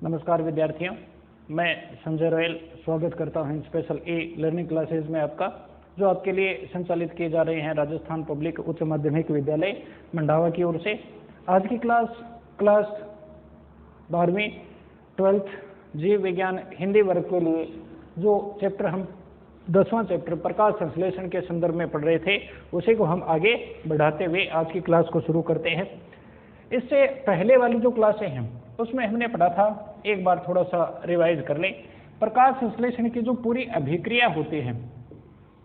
नमस्कार विद्यार्थियों, मैं संजय रोयल स्वागत करता हूं स्पेशल ए लर्निंग क्लासेज में आपका, जो आपके लिए संचालित किए जा रहे हैं राजस्थान पब्लिक उच्च माध्यमिक विद्यालय मंडावा की ओर से। आज की क्लास 12वीं 12th जीव विज्ञान हिंदी वर्ग के लिए जो चैप्टर हम 10वां चैप्टर प्रकाश संश्लेषण के संदर्भ में पढ़ रहे थे, उसी को हम आगे बढ़ाते हुए आज की क्लास को शुरू करते हैं। इससे पहले वाली जो क्लासें हैं उसमें हमने पढ़ा था, एक बार थोड़ा सा रिवाइज कर लें। प्रकाश संश्लेषण की जो पूरी अभिक्रिया होती है,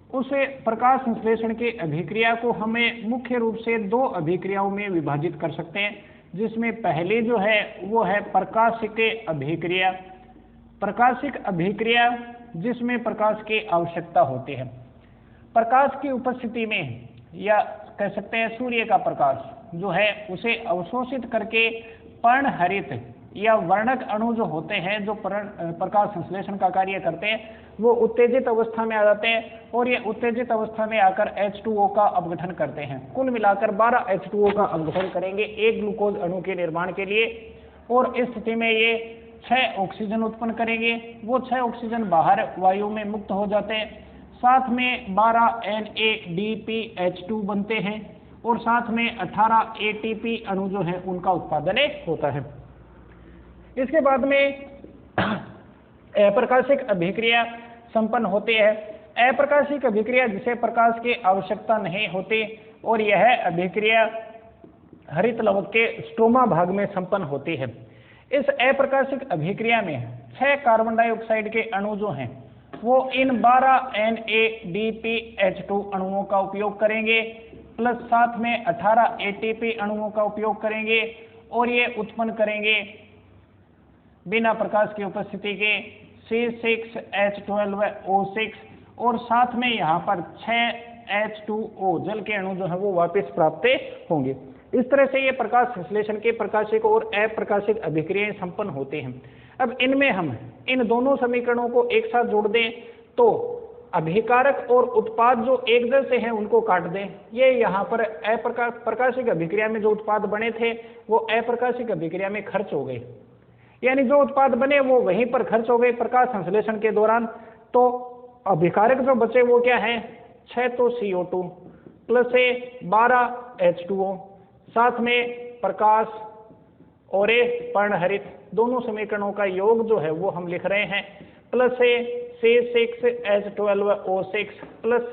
उसे प्रकाश संश्लेषण की अभिक्रिया को हमें मुख्य रूप से दो अभिक्रियाओं में विभाजित कर सकते हैं, जिसमें पहली जो है वो है प्रकाशिक अभिक्रिया। प्रकाशिक अभिक्रिया जिसमें प्रकाश की आवश्यकता होती है। प्रकाश की उपस्थिति में, या कह सकते हैं सूर्य का प्रकाश जो है उसे अवशोषित करके पर्णहरित या वर्णक अणु जो होते हैं, जो प्रकाश संश्लेषण का कार्य करते हैं, वो उत्तेजित अवस्था में आ जाते हैं और ये उत्तेजित अवस्था में आकर H2O का अपघटन करते हैं। कुल मिलाकर 12 H2O का अपघटन करेंगे एक ग्लूकोज अणु के निर्माण के लिए, और इस स्थिति में ये 6 ऑक्सीजन उत्पन्न करेंगे। वो 6 ऑक्सीजन बाहर वायु में मुक्त हो जाते हैं, साथ में 12 NADPH2 बनते हैं और साथ में 18 ATP अणु जो है उनका उत्पादन होता है। इसके बाद में अप्रकाशिक अभिक्रिया संपन्न होती है। अप्रकाशिक अभिक्रिया जिसे प्रकाश की आवश्यकता नहीं होती, और यह अभिक्रिया हरित लवक के स्ट्रोमा भाग में संपन्न होती है। इस अप्रकाशिक अभिक्रिया में 6 कार्बन डाइऑक्साइड के अणु जो हैं वो इन 12 NADPH2 अणुओं का उपयोग करेंगे, प्लस साथ में 18 ATP अणुओं का उपयोग करेंगे, और ये उत्पन्न करेंगे बिना प्रकाश की उपस्थिति के C6H12O6, और साथ में यहाँ पर 6 H2O जल के अणु जो है वो वापस प्राप्त होंगे। इस तरह से ये प्रकाश संश्लेषण के प्रकाशिक और अप्रकाशिक अभिक्रियाएं संपन्न होते हैं। अब इनमें हम इन दोनों समीकरणों को एक साथ जोड़ दें तो अभिकारक और उत्पाद जो एक जैसे हैं उनको काट दें। ये यहाँ पर प्रकाशिक अभिक्रिया में जो उत्पाद बने थे वो अप्रकाशिक अभिक्रिया में खर्च हो गए, यानी जो उत्पाद बने वो वहीं पर खर्च हो गए प्रकाश संश्लेषण के दौरान। तो अभिकारक जो बचे वो क्या है, 6 तो CO2 प्लस 12 H2O, साथ में प्रकाश और पर्णहरित, दोनों समीकरणों का योग जो है वो हम लिख रहे हैं, plus C6H12O6 plus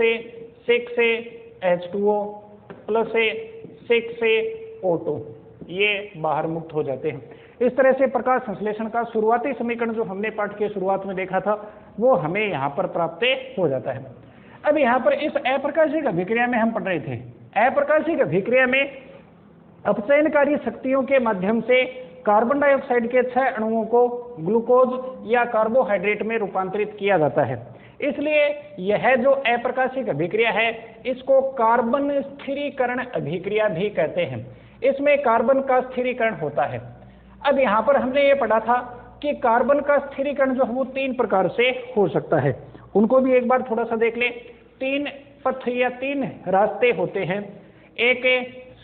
6H2O plus 6O2, ये बाहर मुक्त हो जाते हैं। इस तरह से प्रकाश संश्लेषण का शुरुआती समीकरण जो हमने पाठ के शुरुआत में देखा था वो हमें यहाँ पर प्राप्त हो जाता है। अब यहाँ पर इस अप्रकाशिक अभिक्रिया में हम पढ़ रहे थे, अप्रकाशिक अभिक्रिया में अपचयनकारी शक्तियों के माध्यम से कार्बन डाइऑक्साइड के 6 अणुओं को ग्लूकोज या कार्बोहाइड्रेट में रूपांतरित किया जाता है। इसलिए यह जो अप्रकाशिक अभिक्रिया है इसको कार्बन स्थिरीकरण अभिक्रिया भी कहते हैं। इसमें कार्बन का स्थिरीकरण होता है। अब यहाँ पर हमने ये पढ़ा था कि कार्बन का स्थिरीकरण जो है वो 3 प्रकार से हो सकता है, उनको भी एक बार थोड़ा सा देख ले। 3 पथ या 3 रास्ते होते हैं। एक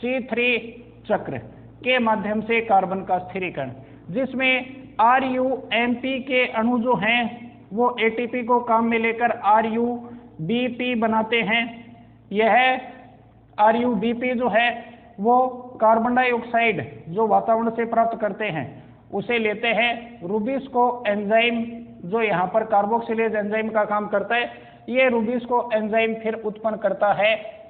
C3 चक्र के माध्यम से कार्बन का स्थिरीकरण, जिसमें RUMP के अणु जो हैं वो ATP को काम में लेकर RUBP बनाते हैं। यह RUBP जो है वो कार्बन डाइऑक्साइड जो वातावरण से प्राप्त करते हैं उसे लेते हैं। रूबिस्को एंजाइम जो यहाँ पर कार्बोक्सिलेज एंजाइम का काम करता है, ये रूबिस्को एंजाइम फिर उत्पन्न करता है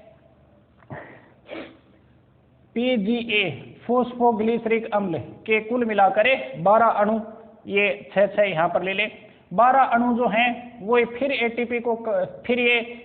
PGA फोस्फोग्लिसरिक अम्ल के कुल मिलाकर 12 अणु, ये 6 यहाँ पर ले ले। 12 अणु जो हैं वो फिर ये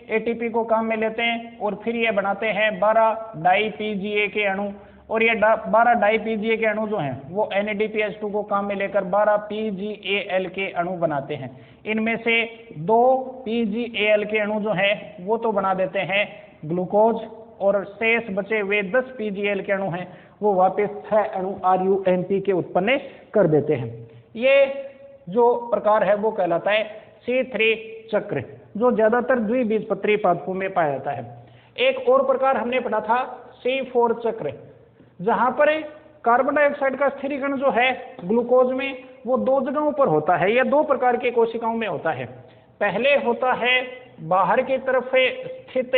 ATP को काम में लेते हैं और फिर ये बनाते हैं 12 डाई PGA के अणु, और ये 12 डाई PGA के अणु जो हैं वो NADPH2 को काम में लेकर 12 PGAL के अणु बनाते हैं। इनमें से 2 PGAL के अणु जो हैं वो तो बना देते हैं ग्लूकोज, और शेष बचे हुए 10 PGAL के अणु हैं वो वापस 6 अणु RUMP के उत्पन्न कर देते हैं। ये जो प्रकार है वो कहलाता है C3 चक्र, जो ज्यादातर द्विबीजपत्री पादपों में पाया जाता है। एक और प्रकार हमने पढ़ा था C4 चक्र, जहां पर कार्बन डाइऑक्साइड का स्थिरीकरण जो है ग्लूकोज में वो दो जगहों पर होता है या दो प्रकार की कोशिकाओं में होता है। पहले होता है बाहर की तरफ स्थित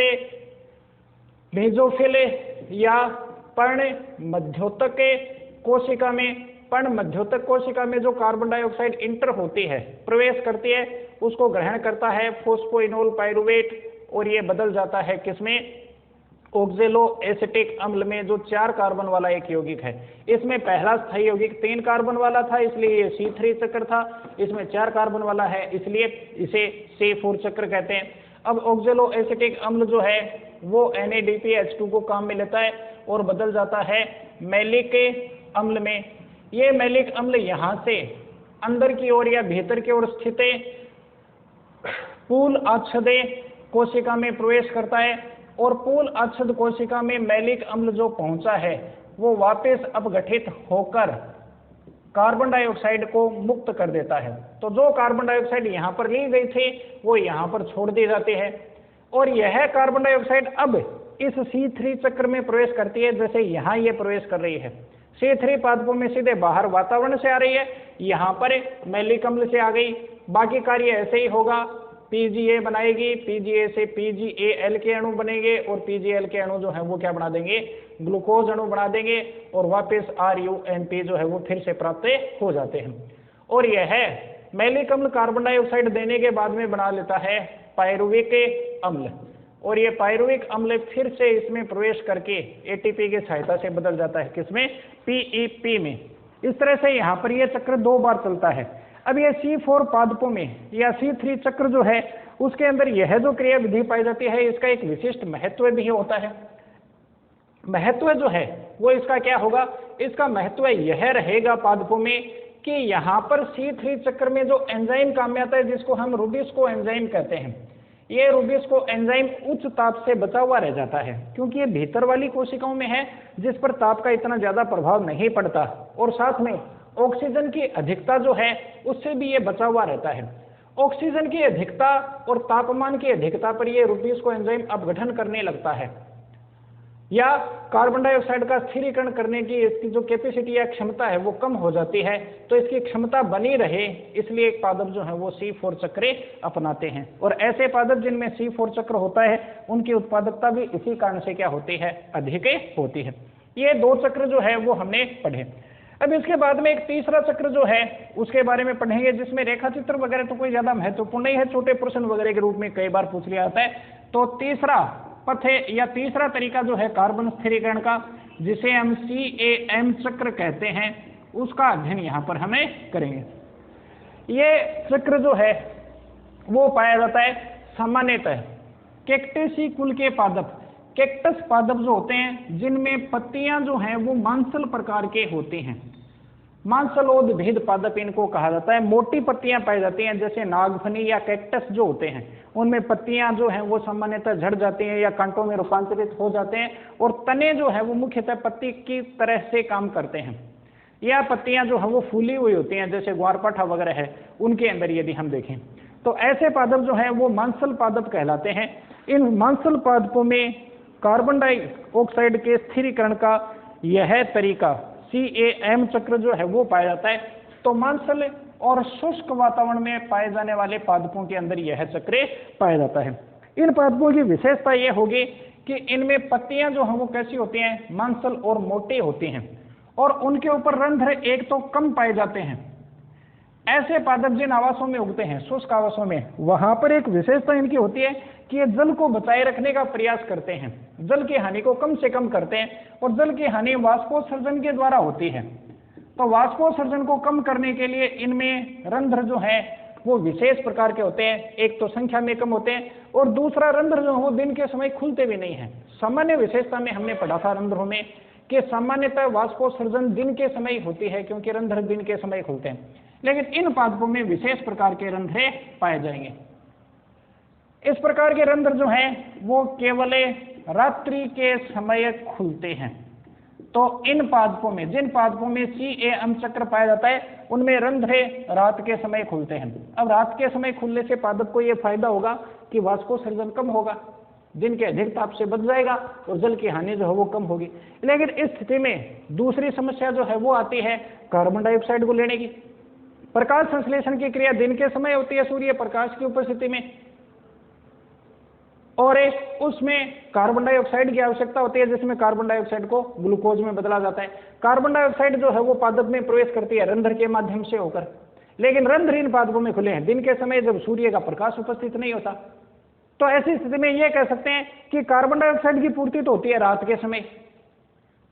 मेसोफिल या पर्ण मध्योतक कोशिका में। पर्ण मध्योतक कोशिका में जो कार्बन डाइऑक्साइड इंटर होती है, प्रवेश करती है, उसको ग्रहण करता है फॉस्फोइनोल पाइरुवेट और ये बदल जाता है किसमें, ऑक्जेलो एसिटिक अम्ल में, जो 4 कार्बन वाला एक यौगिक है। इसमें पहला स्थायी यौगिक 3 कार्बन वाला था, इसलिए ये C3 चक्र था। इसमें 4 कार्बन वाला है, इसलिए इसे C4 चक्र कहते हैं। अब ऑक्जेलो एसिटिक अम्ल जो है वो NADPH2 को काम में लेता है और बदल जाता है मैलिक अम्ल में। ये मैलिक अम्ल यहाँ से अंदर की ओर या भीतर की ओर स्थित पूल आच्छदे कोशिका में प्रवेश करता है और पूल आच्छद कोशिका में मैलिक अम्ल जो पहुंचा है वो वापस अपघटित होकर कार्बन डाइऑक्साइड को मुक्त कर देता है। तो जो कार्बन डाइऑक्साइड यहाँ पर ली गई थी वो यहाँ पर छोड़ दी जाती है और यह कार्बन डाइऑक्साइड अब इस C3 चक्र में प्रवेश करती है, जैसे यहाँ ये प्रवेश कर रही है। C3 पादपों में सीधे बाहर वातावरण से आ रही है, यहाँ पर मैलिक अम्ल से आ गई। बाकी कार्य ऐसे ही होगा, PGA बनाएगी, PGA से PGAL के अणु बनेंगे और PGL के अणु जो है वो क्या बना देंगे, ग्लूकोज अणु बना देंगे और वापस RUNP जो है वो फिर से प्राप्त हो जाते हैं। और यह मैलिक अम्ल कार्बन डाइऑक्साइड देने के बाद में बना लेता है पायरुविक अम्ल और ये पायरुविक अम्ल फिर से इसमें प्रवेश करके ATP की सहायता से बदल जाता है किसमें, PEP में। इस तरह से यहाँ पर यह चक्र 2 बार चलता है। अब ये C4 पादपों में या C3 चक्र जो है उसके अंदर यह जो क्रिया विधि पाई जाती है इसका एक विशिष्ट महत्व भी होता है। महत्व जो है वो इसका क्या होगा, इसका महत्व यह रहेगा पादपों में कि यहाँ पर C3 चक्र में जो एंजाइम काम में आता है जिसको हम रूबिस्को एंजाइम कहते हैं, ये रूबिस्को एंजाइम उच्च ताप से बचा हुआ रह जाता है क्योंकि ये भीतर वाली कोशिकाओं में है जिस पर ताप का इतना ज्यादा प्रभाव नहीं पड़ता और साथ में ऑक्सीजन की अधिकता जो है उससे भी ये बचा हुआ रहता है। ऑक्सीजन की अधिकता और तापमान की अधिकता पर ये रूबिस्को एंजाइम अपघटन करने लगता है या कार्बन डाइऑक्साइड का स्थिरीकरण करने की इसकी जो कैपेसिटी या क्षमता है वो कम हो जाती है। तो इसकी क्षमता बनी रहे इसलिए एक पादप जो है वो C4 चक्र अपनाते हैं और ऐसे पादप जिनमें C4 चक्र होता है उनकी उत्पादकता भी इसी कारण से क्या होती है, अधिक होती है। ये 2 चक्र जो है वो हमने पढ़े। अब इसके बाद में एक तीसरा चक्र जो है उसके बारे में पढ़ेंगे जिसमें रेखा चित्र वगैरह तो कोई ज्यादा महत्वपूर्ण नहीं है, छोटे प्रश्न वगैरह के रूप में कई बार पूछ लिया जाता है। तो तीसरा पथ या तीसरा तरीका जो है कार्बन स्थिरीकरण का, जिसे हम CAM चक्र कहते हैं, उसका अध्ययन यहाँ पर हमें करेंगे। ये चक्र जो है वो पाया जाता है सामान्यतः कैक्टेसी कुल के पादप, कैक्टस पादप जो होते हैं जिनमें पत्तियां जो हैं वो मांसल प्रकार के होते हैं, मांसलोद्भिद पादप इनको कहा जाता है। मोटी पत्तियां पाई जाती हैं जैसे नागफनी या कैक्टस जो होते हैं उनमें पत्तियां जो हैं वो सामान्यतः झड़ जाती हैं या कांटों में रूपांतरित हो जाते हैं और तने जो है वो मुख्यतः पत्ती की तरह से काम करते हैं या पत्तियां जो है वो फूली हुई होती हैं जैसे ग्वारपाठा वगैरह है उनके अंदर यदि हम देखें तो ऐसे पादप जो है वो मांसल पादप कहलाते हैं। इन मांसल पादपों में कार्बन डाइऑक्साइड के स्थिरीकरण का यह तरीका CAM चक्र जो है वो पाया जाता है। तो मांसल और शुष्क वातावरण में पाए जाने वाले पादपों के अंदर यह चक्र पाया जाता है। इन पादपों की विशेषता यह होगी कि इनमें पत्तियां जो हैं वो कैसी होती हैं, मांसल और मोटी होती हैं और उनके ऊपर रंध्र एक तो कम पाए जाते हैं। ऐसे पादप जिन आवासों में उगते हैं, शुष्क आवासों में, वहां पर एक विशेषता इनकी होती है कि ये जल को बचाए रखने का प्रयास करते हैं, जल की हानि को कम से कम करते हैं और जल की हानि वाष्पोत्सर्जन के द्वारा होती है। तो वाष्पोत्सर्जन को कम करने के लिए इनमें रंध्र जो है वो विशेष प्रकार के होते हैं, एक तो संख्या में कम होते हैं और दूसरा रंध्र जो वो दिन के समय खुलते भी नहीं है। सामान्य विशेषता में हमने पढ़ा था रंध्रों में कि सामान्यतः वाष्पोत्सर्जन दिन के समय होती है क्योंकि रंध्र दिन के समय खुलते हैं, लेकिन इन पादपों में विशेष प्रकार के रंध्रे पाए जाएंगे। इस प्रकार के रंध्र जो हैं वो केवल रात्रि के समय खुलते हैं। तो इन पादपों में, जिन पादपों में CAM चक्र पाया जाता है उनमें रंध्रे रात के समय खुलते हैं। अब रात के समय खुलने से पादप को यह फायदा होगा कि वाष्पोत्सर्जन कम होगा दिन के अधिक ताप से बच जाएगा और जल की हानि जो है वो कम होगी। लेकिन इस स्थिति में दूसरी समस्या जो है वो आती है कार्बन डाइऑक्साइड को लेने की। प्रकाश संश्लेषण की क्रिया दिन के समय होती है सूर्य प्रकाश की उपस्थिति में, और उसमें कार्बन डाइऑक्साइड की आवश्यकता होती है, जिसमें कार्बन डाइऑक्साइड को ग्लूकोज में बदला जाता है। कार्बन डाइऑक्साइड जो है वो पादप में प्रवेश करती है रंध्र के माध्यम से होकर, लेकिन रंध्र इन पादपों में खुले हैं दिन के समय जब सूर्य का प्रकाश उपस्थित नहीं होता। तो ऐसी स्थिति में यह कह सकते हैं कि कार्बन डाइऑक्साइड की पूर्ति तो होती है रात के समय,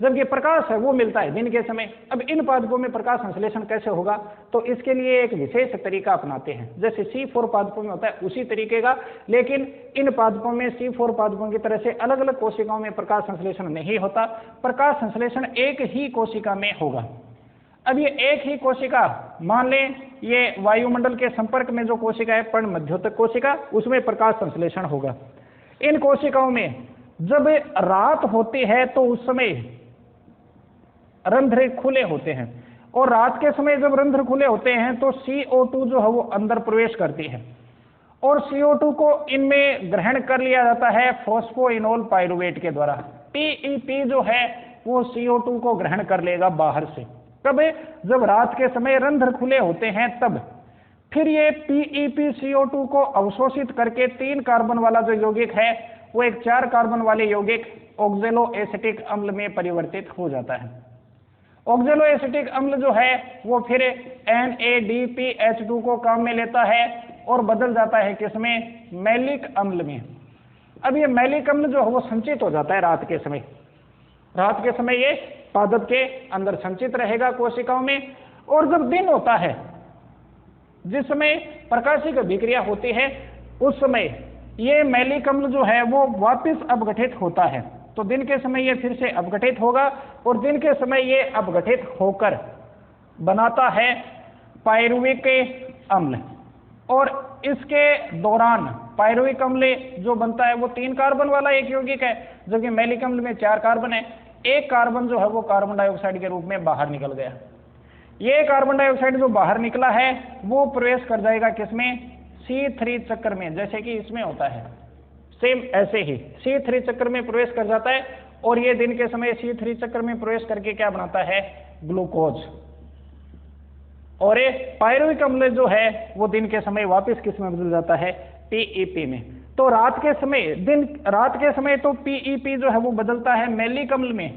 जबकि प्रकाश है वो मिलता है दिन के समय। अब इन पादपों में प्रकाश संश्लेषण कैसे होगा, तो इसके लिए एक विशेष तरीका अपनाते हैं, जैसे C4 पादपों में होता है उसी तरीके का, लेकिन इन पादपों में C4 पादपों की तरह से अलग अलग कोशिकाओं में प्रकाश संश्लेषण नहीं होता। प्रकाश संश्लेषण एक ही कोशिका में होगा। अब ये एक ही कोशिका, मान लें ये वायुमंडल के संपर्क में जो कोशिका है पर्ण मध्योतक कोशिका, उसमें प्रकाश संश्लेषण होगा। इन कोशिकाओं में जब रात होती है तो उस समय रंध्र खुले होते हैं, और रात के समय जब रंध्र खुले होते हैं तो CO2 जो है वो अंदर प्रवेश करती है, और CO2 को इनमें ग्रहण कर लिया जाता है फॉस्फोइनोल पाइरुवेट के द्वारा। PEP जो है वो CO2 को ग्रहण कर लेगा बाहर से। कब? जब रात के समय रंध्र खुले होते हैं तब। फिर ये PEP CO2 को अवशोषित करके 3 कार्बन वाला जो यौगिक है वो एक 4 कार्बन वाले यौगिक ऑक्जेलो एसिटिक अम्ल में परिवर्तित हो जाता है। ऑक्जेलो एसिटिक अम्ल जो है वो फिर NADPH2 को काम में लेता है और बदल जाता है किसमें? मैलिक अम्ल में। अब ये मैलिक अम्ल जो है वो संचित हो जाता है रात के समय। रात के समय ये पादप के अंदर संचित रहेगा कोशिकाओं में, और जब दिन होता है जिस समय प्रकाशिक अभिक्रिया होती है उस समय ये मैलिक अम्ल जो है वो वापस अपघटित होता है। तो दिन के समय ये फिर से अपघटित होगा, और दिन के समय ये अपघटित होकर बनाता है पायरुविक अम्ल, और इसके दौरान पायरुविक अम्ल जो बनता है वो 3 कार्बन वाला एक यौगिक है, जबकि मैलिक अम्ल में 4 कार्बन है। एक कार्बन जो है वो कार्बन डाइऑक्साइड के रूप में बाहर निकल गया। ये कार्बन डाइऑक्साइड जो बाहर निकला है वो प्रवेश कर जाएगा किसमें? C3 चक्र में, जैसे कि इसमें होता है सेम ऐसे ही C3 चक्र में प्रवेश कर जाता है, और ये दिन के समय C3 चक्र में प्रवेश करके क्या बनाता है? ग्लूकोज। और ये पायरुविक अम्ल जो है वो दिन के समय वापस किस में बदल जाता है? PEP में। तो रात के समय तो PEP जो है वो बदलता है मैलिक अम्ल में,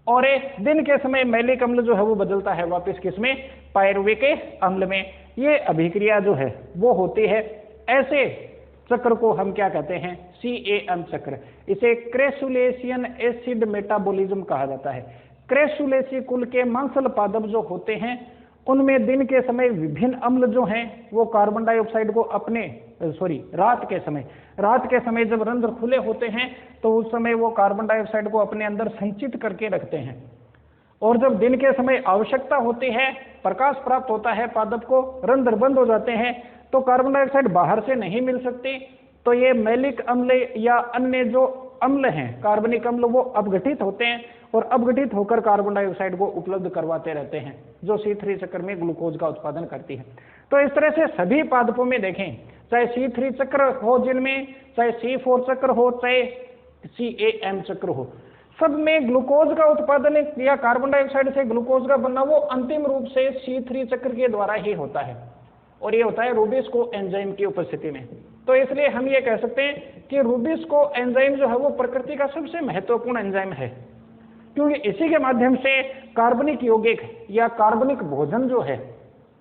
और दिन के समय मैलिक अम्ल जो है वो बदलता है वापस किसमें? पायरुविक अम्ल में। ये अभिक्रिया जो है वो होती है। ऐसे चक्र को हम क्या कहते हैं? CAM चक्र। इसे क्रेसुलेशियन एसिड मेटाबॉलिज्म कहा जाता है। क्रेसुलेसी कुल के मांसल पादप जो होते हैं उनमें दिन के समय विभिन्न अम्ल जो हैं वो कार्बन डाइऑक्साइड को रात के समय जब रंध्र खुले होते हैं तो उस समय वो कार्बन डाइऑक्साइड को अपने अंदर संचित करके रखते हैं, और जब दिन के समय आवश्यकता होती है, प्रकाश प्राप्त होता है पादप को, रंध्र बंद हो जाते हैं तो कार्बन डाइऑक्साइड बाहर से नहीं मिल सकती, तो ये मैलिक अम्ल या अन्य जो अम्ल हैं कार्बनिक अम्ल वो अपघटित होते हैं, और अपघटित होकर कार्बन डाइऑक्साइड को उपलब्ध करवाते रहते हैं, जो C3 चक्र में ग्लूकोज का उत्पादन करती है। तो इस तरह से सभी पादपों में देखें, चाहे C3 चक्र हो जिनमें, चाहे C4 चक्र हो, चाहे CAM चक्र हो, सब में ग्लूकोज का उत्पादन या कार्बन डाइऑक्साइड से ग्लूकोज का बनना वो अंतिम रूप से C3 चक्र के द्वारा ही होता है, और ये होता है रूबिस्को एंजाइम की उपस्थिति में। तो इसलिए हम ये कह सकते हैं कि रूबिस्को एंजाइम जो है वो प्रकृति का सबसे महत्वपूर्ण एंजाइम है, क्योंकि इसी के माध्यम से कार्बनिक यौगिक या कार्बनिक भोजन जो है,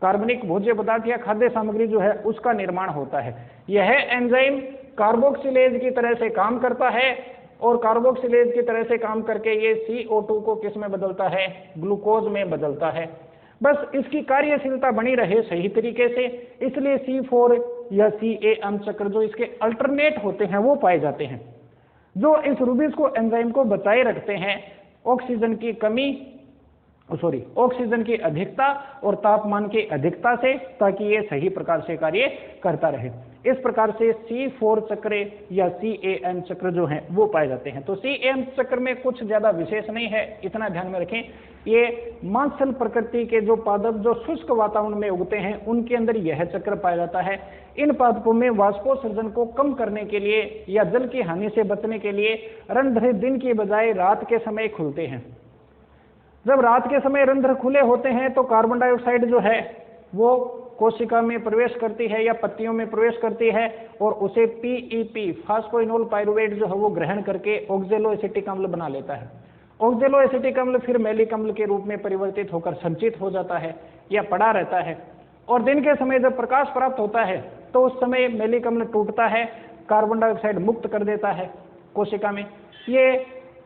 कार्बनिक भोज्य पदार्थ या खाद्य सामग्री जो है उसका निर्माण होता है। यह एंजाइम कार्बोक्सिलेज की तरह से काम करता है, और कार्बोक्सिलेज की तरह से काम करके ये CO2 को किस में बदलता है? ग्लूकोज में बदलता है। बस इसकी कार्यशीलता बनी रहे सही तरीके से, इसलिए C4 या CAM चक्र जो इसके अल्टरनेट होते हैं वो पाए जाते हैं, जो इस रूबिस्को एंजाइम को बचाए रखते हैं ऑक्सीजन की अधिकता और तापमान की अधिकता से, ताकि ये सही प्रकार से कार्य करता रहे। इस प्रकार से C4 चक्र या CAN चक्र जो हैं वो पाए जाते हैं। तो CAN चक्र में कुछ ज्यादा विशेष नहीं है, इतना ध्यान में रखें। ये मांसल प्रकृति के जो पादप जो शुष्क वातावरण में उगते हैं उनके अंदर यह चक्र पाया जाता है। इन पादपों में वाष्पोत्सर्जन को कम करने के लिए या जल की हानि से बचने के लिए रंध्र दिन की बजाय रात के समय खुलते हैं। जब रात के समय रंध्र खुले होते हैं तो कार्बन डाइऑक्साइड जो है वो कोशिका में प्रवेश करती है या पत्तियों में प्रवेश करती है और उसे PEP फास्फोइनोल पाइरुवेट जो है वो ग्रहण करके ऑक्जेलो एसिटिक अम्ल बना लेता है। ऑक्जेलो एसिटिक अम्ल फिर मैलिक अम्ल के रूप में परिवर्तित होकर संचित हो जाता है या पड़ा रहता है और दिन के समय जब प्रकाश प्राप्त होता है तो उस समय मैलिक अम्ल टूटता है, कार्बन डाइऑक्साइड मुक्त कर देता है कोशिका में। ये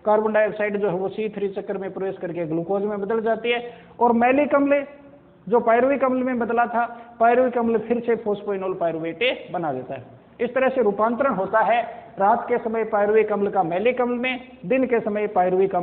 कार्बन डाइऑक्साइड जो है वो C3 चक्र में प्रवेश करके ग्लूकोज में बदल जाती है और मैलिक अम्ल जो पायरुविक अम्ल में बदला था, पायरुविक अम्ल फिर से फॉस्फोइनोल पायरुवेट बना देता है। इस तरह से रूपांतरण होता है रात के समय पायरुविक अम्ल का मैलिक अम्ल में, दिन के समय मैलिक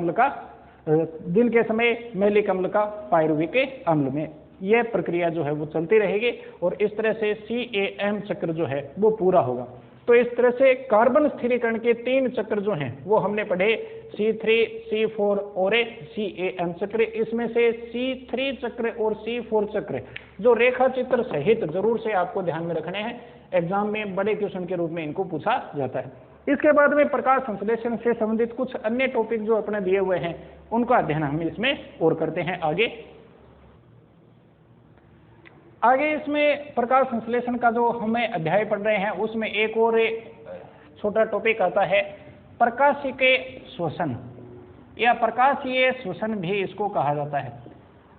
अम्ल का पायरुविक अम्ल में। यह प्रक्रिया जो है वो चलती रहेगी और इस तरह से CAM चक्र जो है वो पूरा होगा। तो इस तरह से कार्बन स्थिरीकरण के 3 चक्र जो हैं वो हमने पढ़े, C3, C4 और CAM चक्र। इसमें से C3 चक्र और C4 चक्र जो रेखा चित्र सहित जरूर से आपको ध्यान में रखने हैं, एग्जाम में बड़े क्वेश्चन के रूप में इनको पूछा जाता है। इसके बाद में प्रकाश संश्लेषण से संबंधित कुछ अन्य टॉपिक जो अपने दिए हुए हैं उनका अध्ययन हम इसमें और करते हैं आगे इसमें प्रकाश संश्लेषण का जो हमें अध्याय पढ़ रहे हैं उसमें एक और छोटा टॉपिक आता है प्रकाशिकीय श्वसन या प्रकाशीय श्वसन भी इसको कहा जाता है।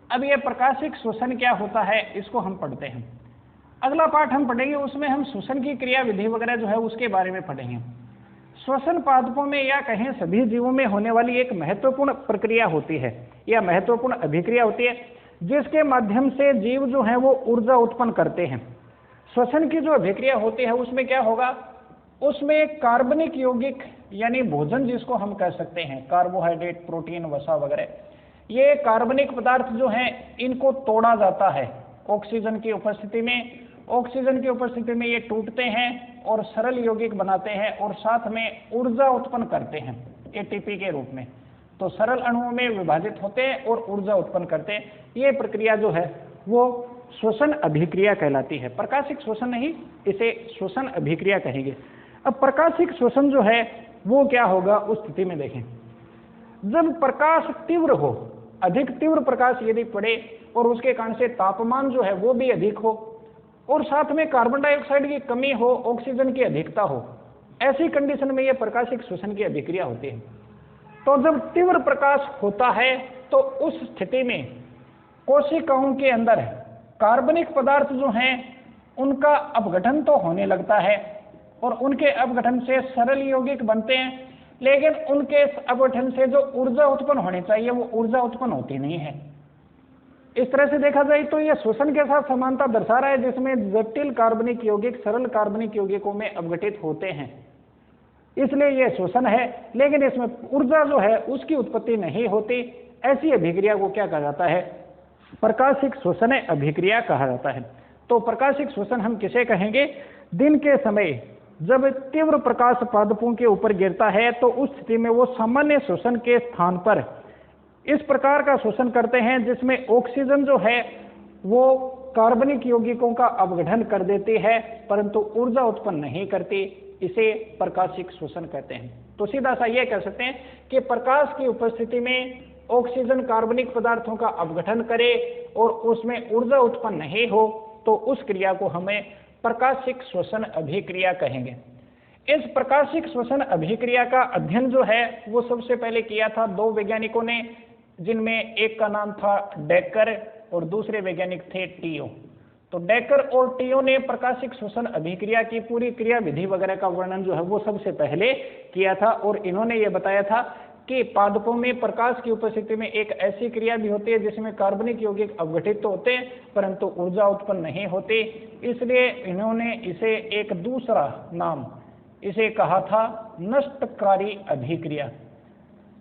अब ये प्रकाशिक श्वसन क्या होता है इसको हम पढ़ते हैं। अगला पाठ हम पढ़ेंगे उसमें हम श्वसन की क्रिया विधि वगैरह जो है उसके बारे में पढ़ेंगे। श्वसन पादपों में या कहें सभी जीवों में होने वाली एक महत्वपूर्ण प्रक्रिया होती है या महत्वपूर्ण अभिक्रिया होती है जिसके माध्यम से जीव जो है वो ऊर्जा उत्पन्न करते हैं। श्वसन की जो अभिक्रिया होती है उसमें क्या होगा, उसमें कार्बनिक यौगिक यानी भोजन जिसको हम कह सकते हैं, कार्बोहाइड्रेट, प्रोटीन, वसा वगैरह, ये कार्बनिक पदार्थ जो हैं इनको तोड़ा जाता है ऑक्सीजन की उपस्थिति में। ऑक्सीजन की उपस्थिति में ये टूटते हैं और सरल यौगिक बनाते हैं और साथ में ऊर्जा उत्पन्न करते हैं ATP के रूप में। तो सरल अणुओं में विभाजित होते हैं और ऊर्जा उत्पन्न करते हैं। ये प्रक्रिया जो है वो श्वसन अभिक्रिया कहलाती है। प्रकाशिक श्वसन नहीं, इसे श्वसन अभिक्रिया कहेंगे। अब प्रकाशिक श्वसन जो है वो क्या होगा उस स्थिति में देखें, जब प्रकाश तीव्र हो, अधिक तीव्र प्रकाश यदि पड़े और उसके कारण से तापमान जो है वो भी अधिक हो और साथ में कार्बन डाइऑक्साइड की कमी हो, ऑक्सीजन की अधिकता हो, ऐसी कंडीशन में यह प्रकाशिक श्वसन की अभिक्रिया होती है। तो जब तीव्र प्रकाश होता है तो उस स्थिति में कोशिकाओं के अंदर कार्बनिक पदार्थ जो हैं उनका अपघटन तो होने लगता है और उनके अपघटन से सरल यौगिक बनते हैं, लेकिन उनके अपघटन से जो ऊर्जा उत्पन्न होनी चाहिए वो ऊर्जा उत्पन्न होती नहीं है। इस तरह से देखा जाए तो यह श्वसन के साथ समानता दर्शा रहा है जिसमें जटिल कार्बनिक यौगिक सरल कार्बनिक यौगिकों में अपघटित होते हैं, इसलिए यह श्वसन है, लेकिन इसमें ऊर्जा जो है उसकी उत्पत्ति नहीं होती। ऐसी अभिक्रिया को क्या कहा जाता है, प्रकाशिक श्वसन अभिक्रिया कहा जाता है। तो प्रकाशिक श्वसन हम किसे कहेंगे, दिन के समय जब तीव्र प्रकाश पादपों के ऊपर गिरता है तो उस स्थिति में वो सामान्य श्वसन के स्थान पर इस प्रकार का श्वसन करते हैं जिसमें ऑक्सीजन जो है वो कार्बनिक यौगिकों का अपघटन कर देती है परंतु ऊर्जा उत्पन्न नहीं करती। इसे प्रकाशिक श्वसन कहते हैं। तो सीधा सा यह कह सकते हैं कि प्रकाश की उपस्थिति में ऑक्सीजन कार्बनिक पदार्थों का अपघटन करे और उसमें ऊर्जा उत्पन्न नहीं हो तो उस क्रिया को हमें प्रकाशिक श्वसन अभिक्रिया कहेंगे। इस प्रकाशिक श्वसन अभिक्रिया का अध्ययन जो है वो सबसे पहले किया था 2 वैज्ञानिकों ने, जिनमें एक का नाम था डेकर और दूसरे वैज्ञानिक थे टीओ। तो डेकर और टीओ ने प्रकाशिक श्वसन अभिक्रिया की पूरी क्रिया विधि वगैरह का वर्णन जो है वो सबसे पहले किया था और इन्होंने ये बताया था कि पादपों में प्रकाश की उपस्थिति में एक ऐसी क्रिया भी होती है जिसमें कार्बनिक यौगिक अपघटित तो होते हैं परंतु ऊर्जा उत्पन्न नहीं होती। इसलिए इन्होंने इसे एक दूसरा नाम इसे कहा था नष्टकारी अभिक्रिया।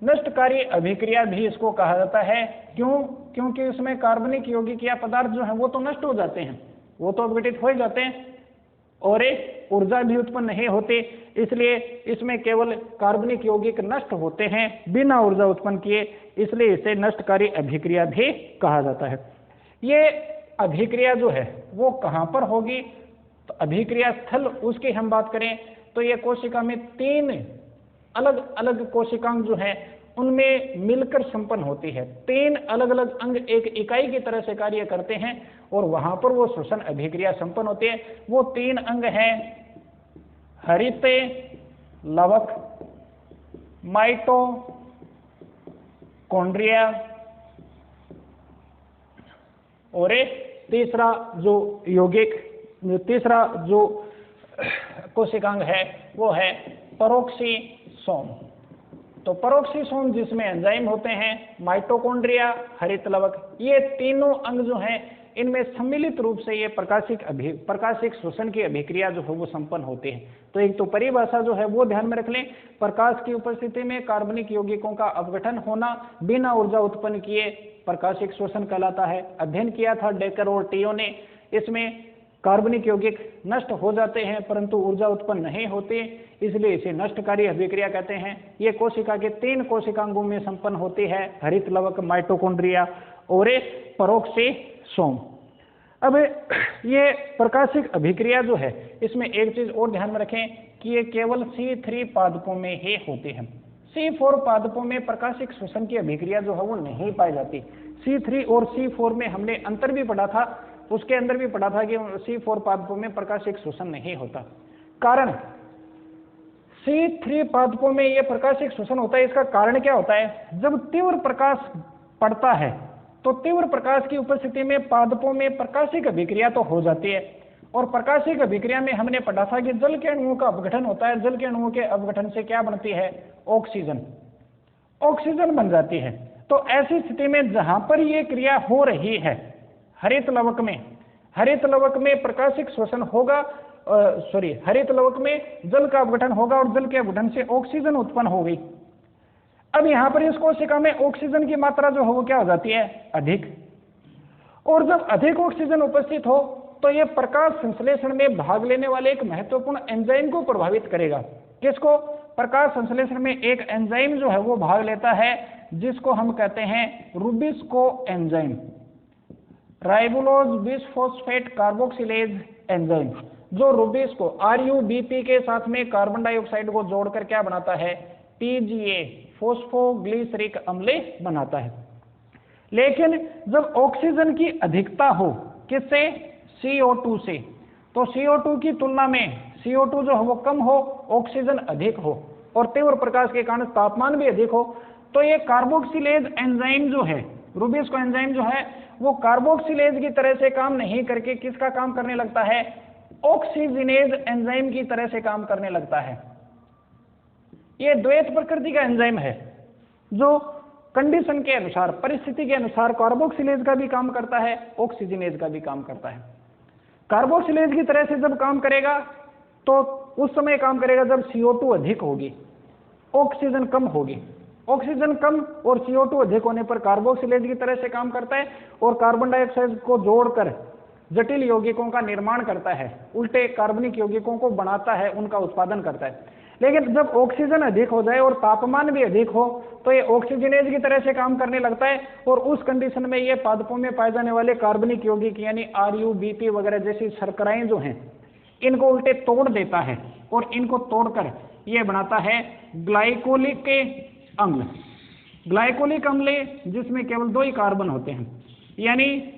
नष्टकारी अभिक्रिया भी इसको कहा जाता है। क्यों? क्योंकि इसमें कार्बनिक यौगिक या पदार्थ जो है वो तो नष्ट हो जाते हैं, वो तो अपघटित हो ही जाते हैं, और ऊर्जा भी उत्पन्न नहीं होती, इसलिए इसमें केवल कार्बनिक यौगिक नष्ट होते हैं बिना ऊर्जा उत्पन्न किए, इसलिए इसे नष्टकारी अभिक्रिया भी कहा जाता है। ये अभिक्रिया जो है वो कहाँ पर होगी, तो अभिक्रिया स्थल उसकी हम बात करें तो ये कोशिका में 3 अलग अलग कोशिकांग जो है उनमें मिलकर संपन्न होती है। 3 अलग अलग अंग एक इकाई की तरह से कार्य करते हैं और वहां पर वो श्वसन अभिक्रिया संपन्न होती है। वो 3 अंग हैं हरित लवक, माइटोकॉन्ड्रिया और तीसरा जो कोशिकांग है वो है परोक्सीसोम। तो परोक्सीसोम जिसमें एंजाइम होते हैं, माइटोकॉन्ड्रिया, हरित लवक, ये तीनों अंग जो हैं इनमें सम्मिलित रूप से ये प्रकाशिक श्वसन की अभिक्रिया जो है वो संपन्न होती है। तो एक तो परिभाषा जो है वो ध्यान में रख लें, प्रकाश की उपस्थिति में कार्बनिक यौगिकों का अपघटन होना बिना ऊर्जा उत्पन्न किए प्रकाशिक श्वसन कहलाता है। अध्ययन किया था डेकर और टियो ने, इसमें कार्बनिक यौगिक नष्ट हो जाते हैं परंतु ऊर्जा उत्पन्न नहीं होती, इसलिए इसे नष्टकारी अभिक्रिया कहते हैं। ये कोशिका के 3 कोशिकांगों में संपन्न होती है, हरित लवक, माइटोकॉन्ड्रिया और परोक्सीसोम। अब ये प्रकाशिक अभिक्रिया जो है इसमें एक चीज और ध्यान में रखें कि ये केवल C3 पादपों में ही होती है। C4 पादपों में प्रकाशिक श्वसन की अभिक्रिया जो है वो नहीं पाई जाती। C3 और C4 में हमने अंतर भी पढ़ा था, उसके अंदर भी पढ़ा था कि C4 पादपों में प्रकाशिक श्वसन नहीं होता। कारण C3 पादपों में यह प्रकाशिक श्वसन होता है, इसका कारण क्या होता है, जब तीव्र प्रकाश पड़ता है तो तीव्र प्रकाश की उपस्थिति में पादपों में प्रकाशिक अभिक्रिया तो हो जाती है, और प्रकाशिक अभिक्रिया में हमने पढ़ा था कि जल के अणुओं का अपघटन होता है। जल के अणुओं के अपघटन से क्या बनती है, ऑक्सीजन बन जाती है। तो ऐसी स्थिति में जहां पर यह क्रिया हो रही है हरित लवक में प्रकाशिक श्वसन होगा, हरित लवक में जल का अपघटन होगा और जल के अपघटन से ऑक्सीजन उत्पन्न हो गई। अब यहां पर इस कोशिका में ऑक्सीजन की मात्रा जो है वो क्या हो जाती है, अधिक, और जब अधिक ऑक्सीजन उपस्थित हो तो यह प्रकाश संश्लेषण में भाग लेने वाले एक महत्वपूर्ण एंजाइम को प्रभावित करेगा। किसको, प्रकाश संश्लेषण में एक एंजाइम जो है वो भाग लेता है जिसको हम कहते हैं rubisco enzyme, राइबोलोज bisphosphate carboxylase enzyme, जो रूबिस्को RuBP के साथ में कार्बन डाइऑक्साइड को जोड़कर क्या बनाता है, PGA फोस्फोग्लिसरिक अम्ल बनाता है। लेकिन जब ऑक्सीजन की अधिकता हो, किससे, CO2 से, तो CO2 की तुलना में CO2 जो है वो कम हो, ऑक्सीजन अधिक हो और तीव्र प्रकाश के कारण तापमान भी अधिक हो, तो ये कार्बोक्सिलेज एंजाइम जो है, रूबिस्को एंजाइम जो है वो कार्बोक्सिलेज की तरह से काम नहीं करके किसका काम करने लगता है, ऑक्सीजनेज एंजाइम की तरह से काम करने लगता है। ये द्वैत प्रकृति का एंजाइम है जो कंडीशन के अनुसार, परिस्थिति के अनुसार कार्बोक्सिलेज का भी काम करता है, ऑक्सीजनेज का भी काम करता है। कार्बोक्सिलेज की तरह से जब काम करेगा तो उस समय काम करेगा जब CO2 अधिक होगी, ऑक्सीजन कम होगी। ऑक्सीजन कम और CO2 अधिक होने पर कार्बोक्सिलेज की तरह से काम करता है और कार्बन डाइऑक्साइड को जोड़कर जटिल यौगिकों का निर्माण करता है, उल्टे कार्बनिक यौगिकों को बनाता है, उनका उत्पादन करता है। लेकिन जब ऑक्सीजन अधिक हो जाए और तापमान भी अधिक हो तो ये ऑक्सीजनेज की तरह से काम करने लगता है और उस कंडीशन में ये पादपों में पाए जाने वाले कार्बनिक यौगिक यानी RuBP वगैरह जैसी शर्कराएं जो हैं इनको उल्टे तोड़ देता है और इनको तोड़कर ये बनाता है ग्लाइकोलिक अम्ल। ग्लाइकोलिक अम्ल जिसमें केवल 2 ही कार्बन होते हैं, यानी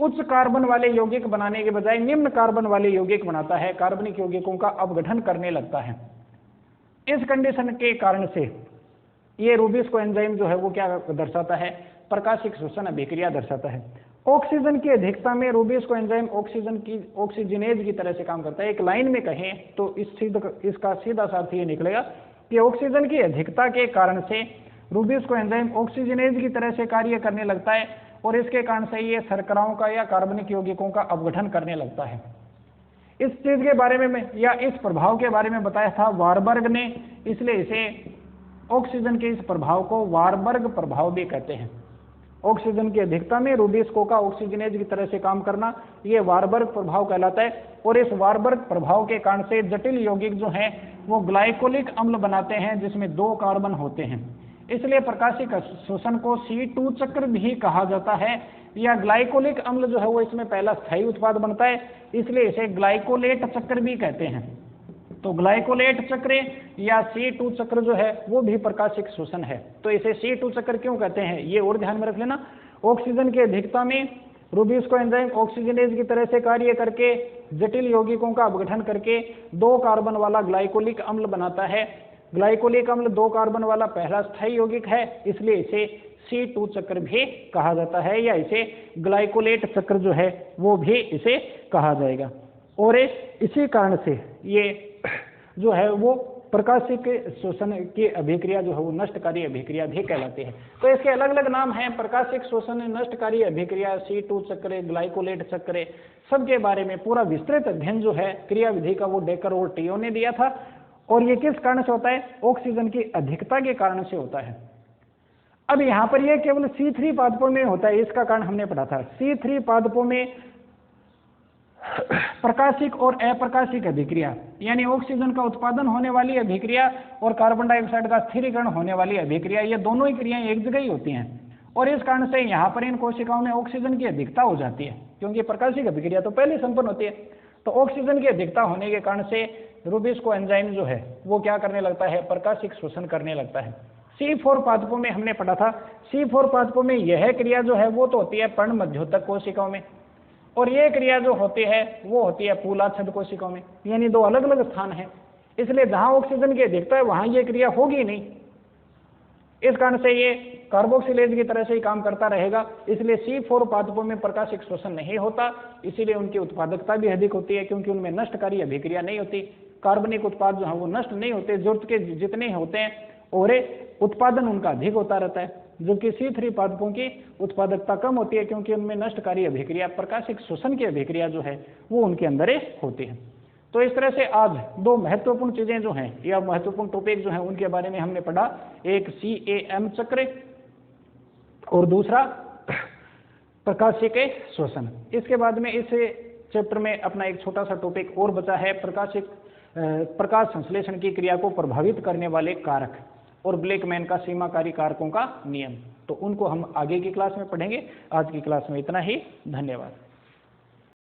उच्च कार्बन वाले यौगिक बनाने के बजाय निम्न कार्बन वाले यौगिक बनाता है, कार्बनिक यौगिकों का अपघटन करने लगता है। इस कंडीशन के कारण से ये रूबिस्को एंजाइम जो है वो क्या दर्शाता है, प्रकाशिक श्वसन अभिक्रिया दर्शाता है। ऑक्सीजन की अधिकता में रूबिस्को एंजाइम ऑक्सीजनेज की तरह से काम करता है। एक लाइन में कहें तो इसका सीधा सा अर्थ ये निकलेगा कि ऑक्सीजन की अधिकता के कारण से रूबिस्को एंजाइम ऑक्सीजनेज की तरह से कार्य करने लगता है और इसके कारण से ये शर्कराओं का या कार्बनिक यौगिकों का अपघटन करने लगता है। इस चीज के बारे में या इस प्रभाव के बारे में बताया था वारबर्ग ने, इसलिए इसे ऑक्सीजन के इस प्रभाव को वारबर्ग प्रभाव भी कहते हैं। ऑक्सीजन की अधिकता में रूबिस्को का ऑक्सीजनेज की तरह से काम करना, ये वारबर्ग प्रभाव कहलाता है। और इस वारबर्ग प्रभाव के कारण से जटिल यौगिक जो हैं वो ग्लाइकोलिक अम्ल बनाते हैं जिसमें 2 कार्बन होते हैं। इसलिए प्रकाशिक शोषण को C2 चक्र भी कहा जाता है, या ग्लाइकोलिक अम्ल जो है वो इसमें पहला स्थायी उत्पाद बनता है, इसलिए इसे ग्लाइकोलेट चक्र भी कहते हैं। तो ग्लाइकोलेट चक्र या C2 चक्र जो है वो भी प्रकाशिक शोषण है। तो इसे C2 चक्र क्यों कहते हैं ये और ध्यान में रख लेना। ऑक्सीजन की अधिकता में रूबिस्को एंजाइम ऑक्सीजनेज की तरह से कार्य करके जटिल यौगिकों का अपघटन करके 2 कार्बन वाला ग्लाइकोलिक अम्ल बनाता है। ग्लाइकोलिक अम्ल 2 कार्बन वाला पहला स्थायी यौगिक है, इसलिए इसे C2 चक्र भी कहा जाता है, या इसे ग्लाइकोलेट चक्र जो है वो भी इसे कहा जाएगा। और इसी कारण से ये जो है वो प्रकाशिक शोषण की अभिक्रिया जो है वो नष्टकारी अभिक्रिया भी कहलाती है। तो इसके अलग अलग नाम हैं, प्रकाशिक शोषण, नष्टकारी अभिक्रिया, C2 चक्र, ग्लाइकोलेट चक्र, सबके बारे में पूरा विस्तृत अध्ययन जो है क्रिया विधि का वो डेकर और टियो ने दिया था। और ये किस कारण से होता है? ऑक्सीजन की अधिकता के कारण से होता है। अब यहाँ पर ये केवल C3 पादपों में होता है, इसका कारण हमने पढ़ा था। C3 पादपों में प्रकाशिक और अप्रकाशिक अभिक्रिया यानी ऑक्सीजन का उत्पादन होने वाली अभिक्रिया और कार्बन डाइऑक्साइड का स्थिरीकरण होने वाली अभिक्रिया, ये दोनों ही क्रियाएं एक जगह ही होती हैं। और इस कारण से यहाँ पर इन कोशिकाओं में ऑक्सीजन की अधिकता हो जाती है, क्योंकि प्रकाशिक अभिक्रिया तो पहले संपन्न होती है। तो ऑक्सीजन की अधिकता होने के कारण से रूबिस्को एंजाइम जो है वो क्या करने लगता है? प्रकाशिक शोषण करने लगता है। C4 पादपों में हमने पढ़ा था, C4 पादपों में यह क्रिया जो है वो तो होती है पर्ण मध्योतक कोशिकाओं में, और ये क्रिया जो होती है वो होती है पूलाच्छद कोशिकाओं में, यानी 2 अलग अलग स्थान हैं। इसलिए जहां ऑक्सीजन की अधिकता है वहां ये क्रिया होगी नहीं। इस कारण से ये कार्बोक्सिलेज की तरह से ही काम करता रहेगा। इसलिए C4 पादपों में प्रकाशिक शोषण नहीं होता, इसीलिए उनकी उत्पादकता भी अधिक होती है, क्योंकि उनमें नष्टकारी अभिक्रिया नहीं होती। कार्बनिक उत्पाद जो है वो नष्ट नहीं होते, जरूरत के जितने होते हैं, और उत्पादन उनका अधिक होता रहता है। जबकि C3 पादपों की उत्पादकता कम होती है, क्योंकि उनमें नष्टकारी अभिक्रिया, प्रकाशिक शोषण की अभिक्रिया जो है वो उनके अंदर होती है। तो इस तरह से आज 2 महत्वपूर्ण चीजें जो हैं या महत्वपूर्ण टॉपिक जो हैं उनके बारे में हमने पढ़ा, एक CAM चक्र और दूसरा प्रकाशिक शोषण। इसके बाद में इस चैप्टर में अपना एक छोटा सा टॉपिक और बचा है, प्रकाश संश्लेषण की क्रिया को प्रभावित करने वाले कारक और ब्लेकमैन का सीमाकारी कारकों का नियम। तो उनको हम आगे की क्लास में पढ़ेंगे। आज की क्लास में इतना ही, धन्यवाद।